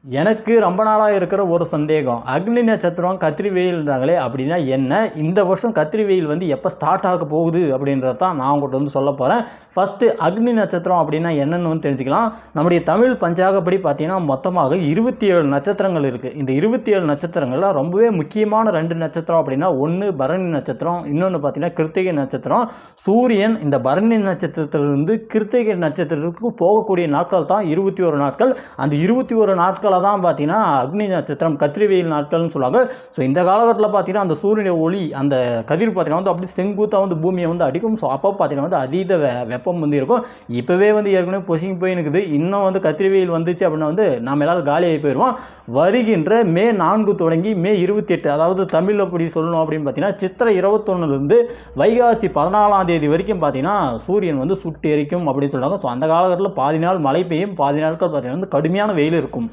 எனக்கு ரொம்ப நாளாக இருக்கிற ஒரு சந்தேகம், அக்னி நட்சத்திரம் கத்திரி வெயில்ன்றாங்களே அப்படின்னா என்ன? இந்த வருஷம் கத்திரி வெயில் வந்து எப்போ ஸ்டார்ட் ஆக போகுது அப்படின்றத தான் நான் உங்கள்கிட்ட வந்து சொல்ல போகிறேன். ஃபஸ்ட்டு அக்னி நட்சத்திரம் அப்படின்னா என்னென்னு வந்து தெரிஞ்சுக்கலாம். நம்முடைய தமிழ் பஞ்சாங்கப்படி பார்த்தீங்கன்னா மொத்தமாக 27 நட்சத்திரங்கள் இருக்குது. இந்த 27 நட்சத்திரங்களில் ரொம்பவே முக்கியமான 2 நட்சத்திரம் அப்படின்னா, ஒன்று பரணி நட்சத்திரம், இன்னொன்று பார்த்தீங்கன்னா கிருத்திகை நட்சத்திரம். சூரியன் இந்த பரணி நட்சத்திரத்திலிருந்து கிருத்திகை நட்சத்திரத்துக்கு போகக்கூடிய நாட்கள் தான் 21 நாட்கள். அந்த 21 நாட்கள் தான் பார்த்தீங்கன்னா அக்னி நட்சத்திரம் கத்திரி வெயில் நாட்கள்னு சொல்லுவாங்க. ஸோ இந்த காலகட்டத்தில் பார்த்தீங்கன்னா அந்த சூரிய ஒளி அந்த கதிர் பார்த்தீங்கன்னா வந்து அப்படி செங்குத்தாக வந்து பூமியை வந்து அடிக்கும். ஸோ அப்போ பார்த்தீங்கன்னா வந்து அதீத வெப்பம் வந்து இருக்கும். இப்போவே வந்து ஏற்கனவே பொசிங்க போய் இருக்குது. இன்னும் வந்து கத்திரி வெயில் வந்துச்சு அப்படின்னா வந்து நம்ம எல்லாரும் காலியாகி போயிடுவோம். வருகின்ற மே 4 தொடங்கி மே 28, அதாவது தமிழ் அப்படி சொல்லணும் அப்படின்னு பார்த்தீங்கன்னா சித்திரை 21லேருந்து வைகாசி 14ஆம் தேதி வரைக்கும் பார்த்தீங்கன்னா சூரியன் வந்து சுட்டு எரிக்கும் அப்படின்னு சொல்லுவாங்க. ஸோ அந்த காலகட்டத்தில் பாதி நாள் மழை பெய்யும், பாதி நாட்கள் பார்த்தீங்கன்னா வந்து கடுமையான வெயில் இருக்கும்.